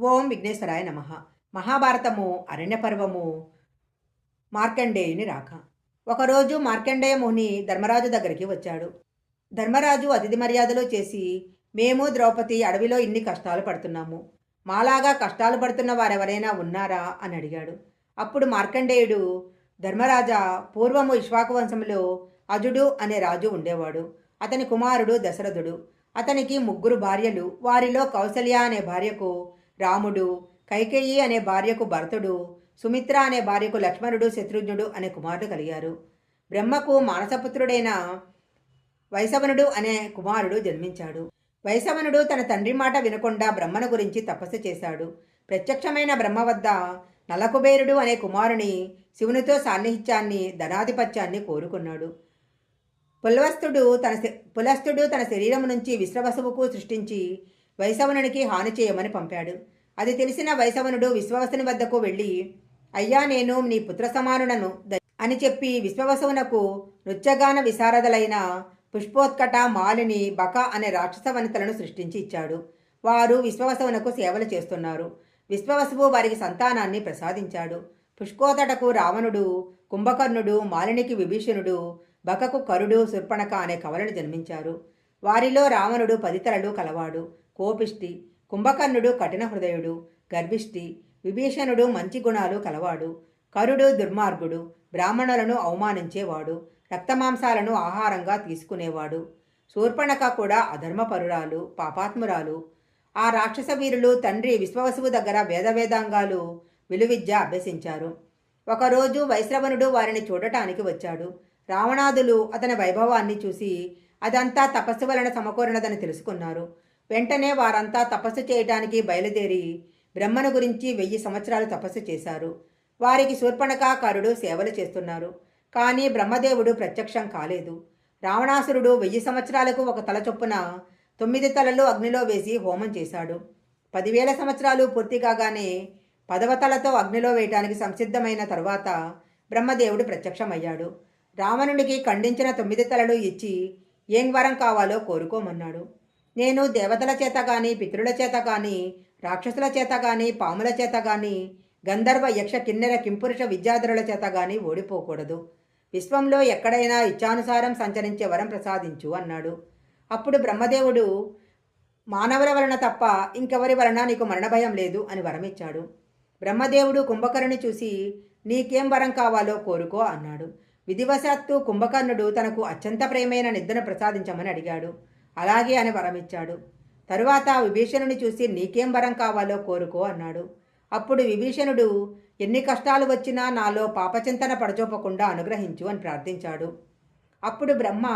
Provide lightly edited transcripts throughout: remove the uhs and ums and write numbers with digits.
ఓం విఘ్నేశ్వరాయ నమః. మహాభారతము అరణ్యపర్వము మార్కండేయుని రాక. ఒకరోజు మార్కండేయ ముని ధర్మరాజు దగ్గరికి వచ్చాడు. ధర్మరాజు అతిథి మర్యాదలు చేసి, మేము ద్రౌపది అడవిలో ఇన్ని కష్టాలు పడుతున్నాము, మాలాగా కష్టాలు పడుతున్న వారెవరైనా ఉన్నారా అని అడిగాడు. అప్పుడు మార్కండేయుడు, ధర్మరాజా, పూర్వము ఇక్ష్వాకు వంశంలో అజుడు అనే రాజు ఉండేవాడు. అతని కుమారుడు దశరథుడు. అతనికి 3 భార్యలు. వారిలో కౌసల్య అనే భార్యకు రాముడు, కైకేయి అనే భార్యకు భరతుడు, సుమిత్ర అనే భార్యకు లక్ష్మణుడు, శత్రుఘ్నుడు అనే కుమారుడు కలిగారు. బ్రహ్మకు మానసపుత్రుడైన వైశవనుడు అనే కుమారుడు జన్మించాడు. వైశవనుడు తన తండ్రి మాట వినకుండా బ్రహ్మను గురించి తపస్సు చేశాడు. ప్రత్యక్షమైన బ్రహ్మ వద్ద నలకుబేరుడు అనే కుమారుని శివునితో సాన్నిహిత్యాన్ని, ధనాధిపత్యాన్ని కోరుకున్నాడు. పులస్తుడు తన శరీరం నుంచి విశ్వవసువుకు సృష్టించి వైశవనునికి హాని చేయమని పంపాడు. అది తెలిసిన వైశవనుడు విశ్వవసుని వద్దకు వెళ్ళి, అయ్యా, నేను నీ పుత్ర సమానుడను అని చెప్పి విశ్వవసువునకు నృత్యగాన విశారదలైన పుష్పోత్కట, మాలిని, బక అనే రాక్షస వనితలను సృష్టించి ఇచ్చాడు. వారు విశ్వవసువునకు సేవలు చేస్తున్నారు. విశ్వవసువు వారికి సంతానాన్ని ప్రసాదించాడు. పుష్పోతటకు రావణుడు, కుంభకర్ణుడు, మాలినికి విభీషణుడు, బకకు కరుడు, శూర్పణఖ అనే కవలలు జన్మించారు. వారిలో రావణుడు 10 తలలు కలవాడు, కోపిష్టి. కుంభకర్ణుడు కఠిన హృదయుడు, గర్భిష్టి. విభీషణుడు మంచి గుణాలు కలవాడు. కరుడు దుర్మార్గుడు, బ్రాహ్మణులను అవమానించేవాడు, రక్తమాంసాలను ఆహారంగా తీసుకునేవాడు. శూర్పణఖ కూడా అధర్మపరురాలు, పాపాత్మురాలు. ఆ రాక్షస వీరులు తండ్రి విశ్వవసువు దగ్గర వేదాంగాలు, విలువిద్య అభ్యసించారు. ఒకరోజు వైశ్రవణుడు వారిని చూడటానికి వచ్చాడు. రావణాదులు అతని వైభవాన్ని చూసి అదంతా తపస్సు వలన సమకూరినదని తెలుసుకున్నారు. వెంటనే వారంతా తపస్సు చేయటానికి బయలుదేరి బ్రహ్మను గురించి 1000 సంవత్సరాలు తపస్సు చేశారు. వారికి శూర్పణఖ, కరుడు సేవలు చేస్తున్నారు. కానీ బ్రహ్మదేవుడు ప్రత్యక్షం కాలేదు. రావణాసురుడు 1000 సంవత్సరాలకు ఒక తల చొప్పున 9 తలలు అగ్నిలో వేసి హోమం చేశాడు. 10,000 సంవత్సరాలు పూర్తి కాగానే 10వ తలతో అగ్నిలో వేయటానికి సంసిద్ధమైన తరువాత బ్రహ్మదేవుడు ప్రత్యక్షమయ్యాడు. రావణుడికి ఖండించిన 9 తలలు ఇచ్చి ఏం వరం కావాలో కోరుకోమన్నాడు. నేను దేవతల చేత కానీ, పితృల చేత కానీ, రాక్షసుల చేత కానీ, పాముల చేత కానీ, గంధర్వ, యక్ష, కిన్నెర, కింపురుష విద్యాధరుల చేత కానీ ఓడిపోకూడదు. విశ్వంలో ఎక్కడైనా ఇచ్చానుసారం సంచరించే వరం ప్రసాదించు అన్నాడు. అప్పుడు బ్రహ్మదేవుడు, మానవుల వలన తప్ప ఇంకెవరి వలన నీకు మరణభయం లేదు అని వరమిచ్చాడు. బ్రహ్మదేవుడు కుంభకర్ణుని చూసి, నీకేం వరం కావాలో కోరుకో అన్నాడు. విధివశాత్తు కుంభకర్ణుడు తనకు అత్యంత ప్రేమైన నిద్రను ప్రసాదించమని అడిగాడు. అలాగే అని వరమిచ్చాడు. తరువాత విభీషణుని చూసి, నీకేం వరం కావాలో కోరుకో అన్నాడు. అప్పుడు విభీషణుడు, ఎన్ని కష్టాలు వచ్చినా నాలో పాపచింతన పడచోపకుండా అనుగ్రహించు అని ప్రార్థించాడు. అప్పుడు బ్రహ్మ,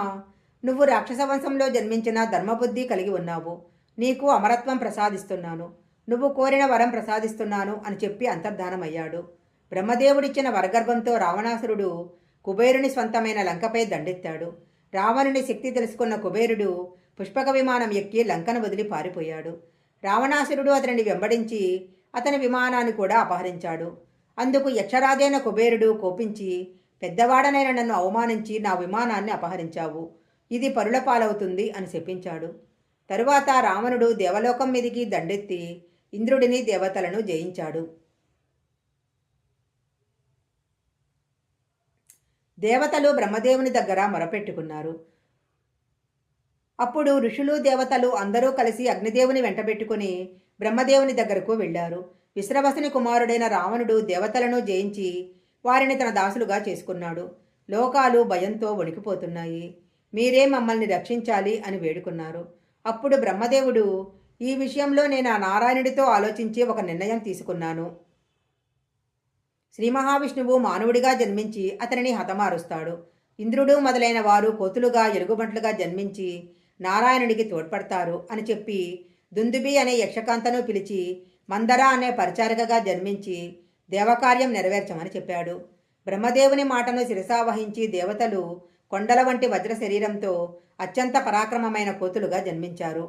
నువ్వు రాక్షస వంశంలో జన్మించిన ధర్మబుద్ధి కలిగి ఉన్నావు. నీకు అమరత్వం ప్రసాదిస్తున్నాను. నువ్వు కోరిన వరం ప్రసాదిస్తున్నాను అని చెప్పి అంతర్ధానమయ్యాడు. బ్రహ్మదేవుడిచ్చిన వరగర్భంతో రావణాసురుడు కుబేరుని స్వంతమైన లంకపై దండెత్తాడు. రావణుని శక్తి తెలుసుకున్న కుబేరుడు పుష్పక విమానం ఎక్కి లంకను వదిలి పారిపోయాడు. రావణాసురుడు అతనిని వెంబడించి అతని విమానాన్ని కూడా అపహరించాడు. అందుకు యక్షరాజైన కుబేరుడు కోపించి, పెద్దవాడనైన నన్ను అవమానించి నా విమానాన్ని అపహరించావు, ఇది పరుల పాలవుతుంది అని శపించాడు. తరువాత రావణుడు దేవలోకం మీదికి దండెత్తి ఇంద్రుడిని, దేవతలను జయించాడు. దేవతలు బ్రహ్మదేవుని దగ్గర మొరపెట్టుకున్నారు. అప్పుడు ఋషులు, దేవతలు అందరూ కలిసి అగ్నిదేవుని వెంటబెట్టుకుని బ్రహ్మదేవుని దగ్గరకు వెళ్ళారు. విశ్రవసుని కుమారుడైన రావణుడు దేవతలను జయించి వారిని తన దాసులుగా చేసుకున్నాడు. లోకాలు భయంతో వణికిపోతున్నాయి. మీరే మమ్మల్ని రక్షించాలి అని వేడుకున్నారు. అప్పుడు బ్రహ్మదేవుడు, ఈ విషయంలో నేను ఆ నారాయణుడితో ఆలోచించి ఒక నిర్ణయం తీసుకున్నాను. శ్రీ మహావిష్ణువు మానవుడిగా జన్మించి అతనిని హతమారుస్తాడు. ఇంద్రుడు మొదలైన వారు కోతులుగా, ఎలుగుబంట్లుగా జన్మించి నారాయణుడికి తోడ్పడతారు అని చెప్పి దుందుబి అనే యక్షకాంతను పిలిచి మందర అనే పరిచారికగా జన్మించి దేవకార్యం నెరవేర్చమని చెప్పాడు. బ్రహ్మదేవుని మాటను శిరసావహించి దేవతలు కొండల వంటి వజ్ర శరీరంతో అత్యంత పరాక్రమమైన కోతులుగా జన్మించారు.